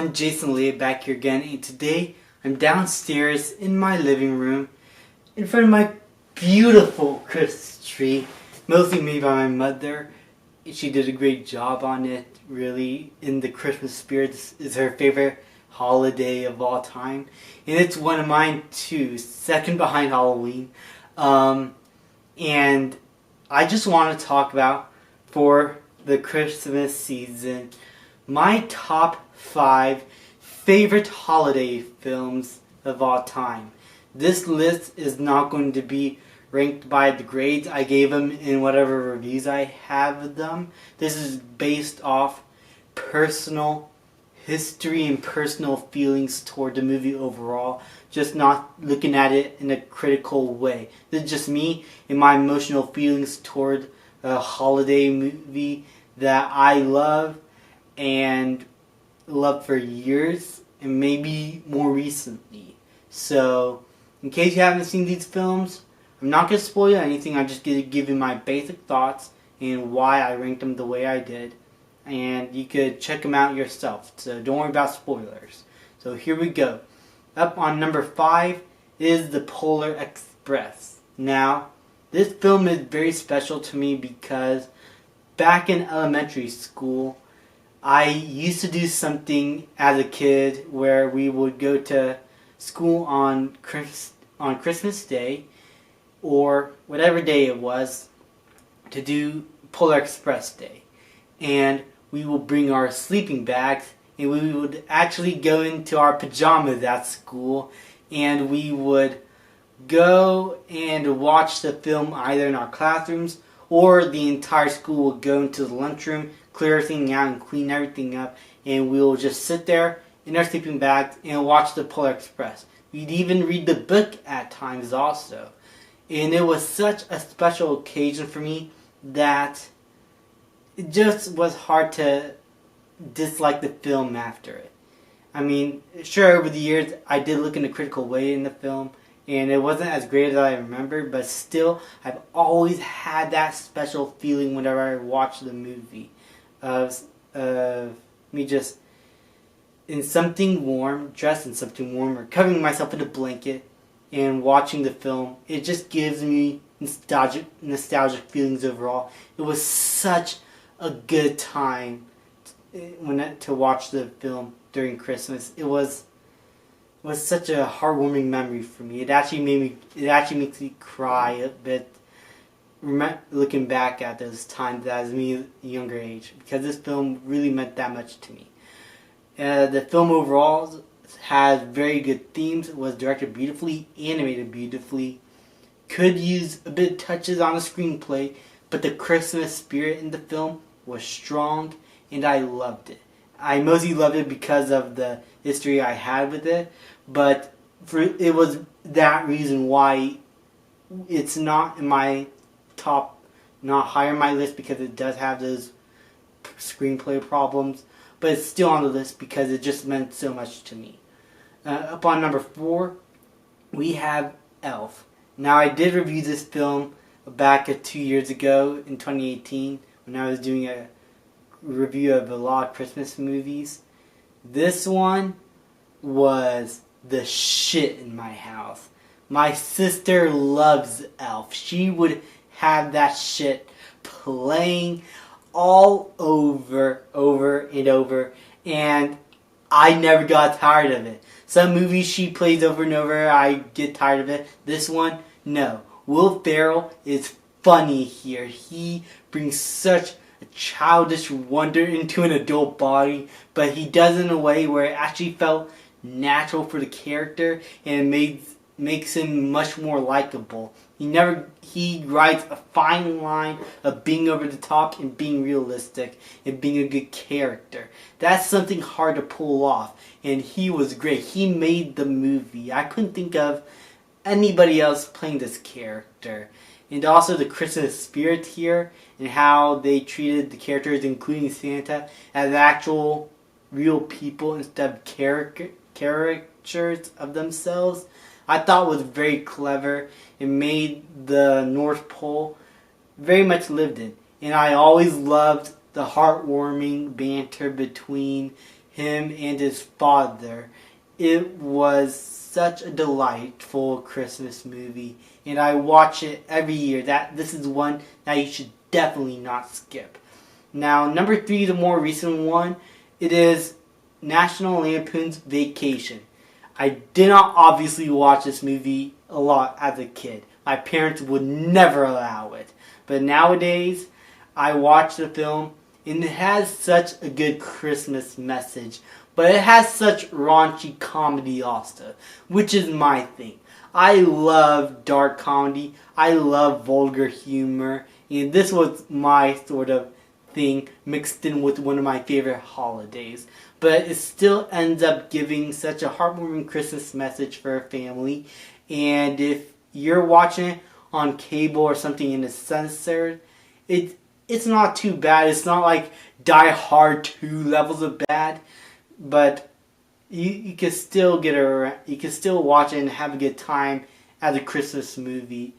everyone, Jason Lee back here again, and today I'm downstairs in my living room in front of my beautiful Christmas tree, mostly made by my mother. She did a great job on it, really, in the Christmas spirit. This is her favorite holiday of all time, and it's one of mine too, second behind Halloween. And I just want to talk about, for the Christmas season, my top 5 favorite holiday films of all time. This list is not going to be ranked by the grades I gave them in whatever reviews I have of them. This is based off personal history and personal feelings toward the movie overall, just not looking at it in a critical way. This is just me and my emotional feelings toward a holiday movie that I love and loved for years and maybe more recently. So, in case you haven't seen these films, I'm not going to spoil anything. I'm just going to give you my basic thoughts and why I ranked them the way I did. And you could check them out yourself. So don't worry about spoilers. So here we go. Up on number 5 is The Polar Express. Now, this film is very special to me because back in elementary school, I used to do something as a kid where we would go to school on Christmas Day or whatever day it was to do Polar Express Day. And we will bring our sleeping bags and we would actually go into our pajamas at school and we would go and watch the film either in our classrooms or the entire school would go into the lunchroom, clear everything out and clean everything up, and we will just sit there in our sleeping bags and watch the Polar Express. We'd even read the book at times also. And it was such a special occasion for me that it just was hard to dislike the film after it. I mean, sure, over the years I did look in a critical way in the film, and it wasn't as great as I remember, but still, I've always had that special feeling whenever I watch the movie of me just in something warm, dressed in something warm, or covering myself in a blanket and watching the film. It just gives me nostalgic feelings overall. It was such a good time to watch the film during Christmas. It was such a heartwarming memory for me. It actually makes me cry a bit looking back at those times as me at a younger age, because this film really meant that much to me. The film overall has very good themes, was directed beautifully, animated beautifully, could use a bit of touches on the screenplay, but the Christmas spirit in the film was strong and I loved it. I mostly loved it because of the history I had with it, but it was that reason why it's not in my top, not higher on my list, because it does have those screenplay problems, but it's still on the list because it just meant so much to me. Up on number 4, we have Elf. Now, I did review this film back 2 years ago in 2018 when I was doing a review of a lot of Christmas movies. This one was the shit in my house. My sister loves Elf. She would have that shit playing all over and over, and I never got tired of it. Some movies she plays over and over, I get tired of it. This one, no. Will Ferrell is funny here. He brings such a childish wonder into an adult body, but he does it in a way where it actually felt natural for the character and makes him much more likable. He rides a fine line of being over the top and being realistic and being a good character. That's something hard to pull off, and he was great. He made the movie. I couldn't think of anybody else playing this character. And also the Christmas spirit here and how they treated the characters, including Santa, as actual real people instead of caricatures of themselves, I thought was very clever. It made the North Pole very much lived in. And I always loved the heartwarming banter between him and his father. It was such a delightful Christmas movie, and I watch it every year. This is one that you should definitely not skip. Now, number 3, the more recent one, it is National Lampoon's Vacation. I did not obviously watch this movie a lot as a kid. My parents would never allow it. But nowadays, I watch the film, and it has such a good Christmas message. But it has such raunchy comedy also, which is my thing. I love dark comedy. I love vulgar humor. And this was my sort of thing mixed in with one of my favorite holidays. But it still ends up giving such a heartwarming Christmas message for a family. And if you're watching it on cable or something and it's censored, it's not too bad. It's not like Die Hard 2 levels of bad. But you can still you can still watch it and have a good time as a Christmas movie,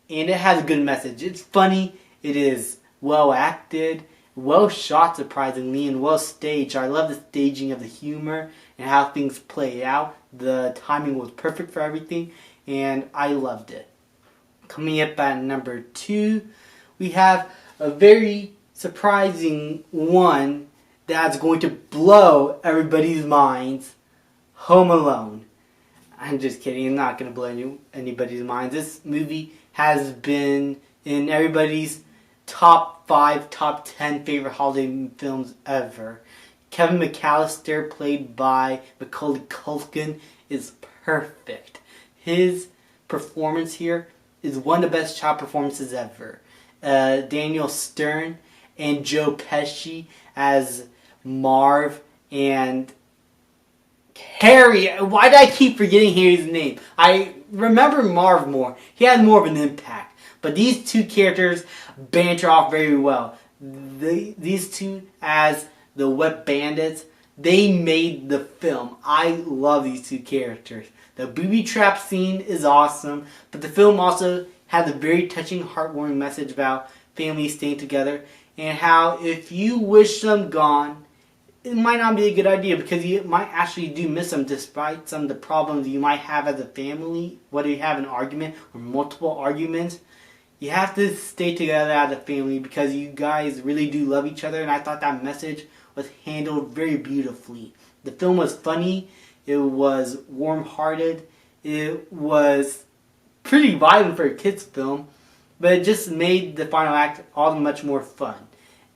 and it has a good message. It's funny. It is well acted, well shot surprisingly, and well staged. I love the staging of the humor and how things play out. The timing was perfect for everything, and I loved it. Coming up at number 2, we have a very surprising one that's going to blow everybody's minds. Home Alone. I'm just kidding. I'm not going to blow anybody's minds. This movie has been in everybody's top 5, top 10 favorite holiday films ever. Kevin McAllister, played by Macaulay Culkin, is perfect. His performance here is one of the best child performances ever. Daniel Stern and Joe Pesci as Marv and Harry. Why did I keep forgetting Harry's name? I remember Marv more. He had more of an impact. But these two characters banter off very well. These two as the Wet Bandits, they made the film. I love these two characters. The booby trap scene is awesome, but the film also has a very touching, heartwarming message about families staying together and how if you wish them gone, it might not be a good idea because you might actually do miss them despite some of the problems you might have as a family, whether you have an argument or multiple arguments. You have to stay together as a family because you guys really do love each other, and I thought that message was handled very beautifully. The film was funny, it was warm-hearted, it was pretty violent for a kid's film, but it just made the final act all the much more fun.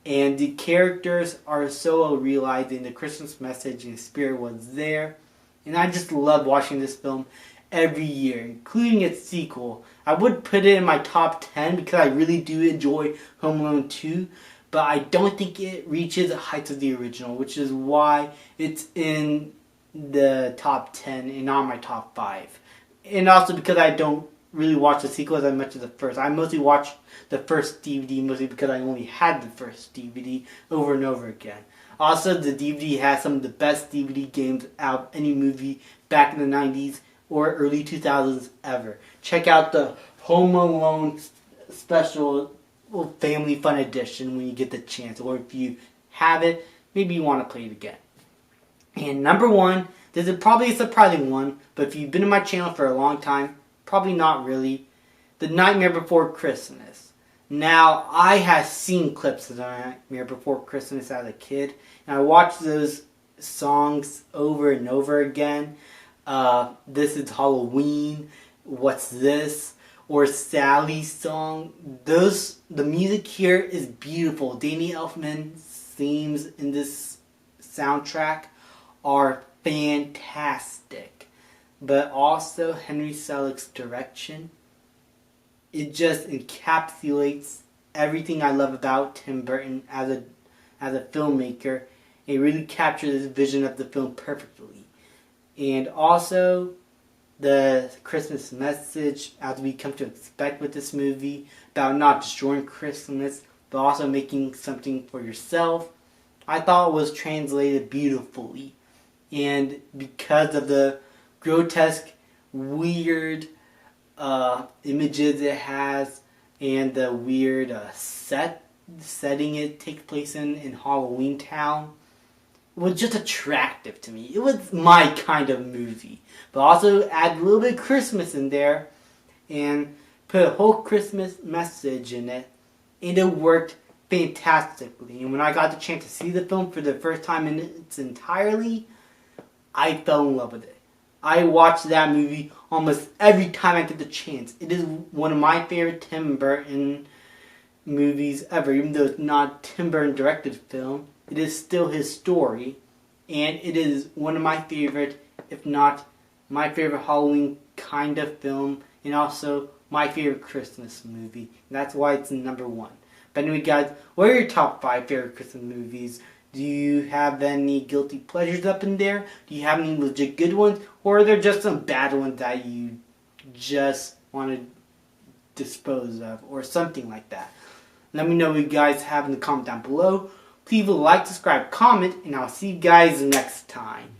And the characters are so well realized, and the Christmas message and spirit was there. And I just love watching this film every year, including its sequel. I would put it in my top 10 because I really do enjoy Home Alone 2, but I don't think it reaches the heights of the original, which is why it's in the top 10 and not my top 5. And also because I don't really watch the sequel as much as the first. I mostly watch the first DVD mostly because I only had the first DVD over and over again. Also, the DVD has some of the best DVD games out of any movie back in the 90s or early 2000s ever. Check out the Home Alone special family fun edition when you get the chance, or if you have it, maybe you want to play it again. And number 1, this is probably a surprising one, but if you've been to my channel for a long time, probably not really, The Nightmare Before Christmas. Now, I have seen clips of The Nightmare Before Christmas as a kid, and I watched those songs over and over again. This is Halloween, What's This, or Sally's song. The music here is beautiful. Danny Elfman's themes in this soundtrack are fantastic. But also Henry Selick's direction. It just encapsulates everything I love about Tim Burton as a filmmaker. It really captures his vision of the film perfectly. And also the Christmas message, as we come to expect with this movie, about not destroying Christmas, but also making something for yourself, I thought was translated beautifully. And because of the grotesque, weird images it has, and the weird setting it takes place in Halloween Town, was just attractive to me. It was my kind of movie. But also add a little bit of Christmas in there and put a whole Christmas message in it. And it worked fantastically. And when I got the chance to see the film for the first time in its entirety, I fell in love with it. I watched that movie almost every time I get the chance. It is one of my favorite Tim Burton movies ever. Even though it's not Tim Burton directed film, it is still his story. And it is one of my favorite, if not my favorite Halloween kind of film. And also my favorite Christmas movie. And that's why it's number 1. But anyway, guys, what are your top 5 favorite Christmas movies? Do you have any guilty pleasures up in there? Do you have any legit good ones? Or are there just some bad ones that you just want to dispose of? Or something like that. Let me know what you guys have in the comment down below. Please like, subscribe, comment, and I'll see you guys next time.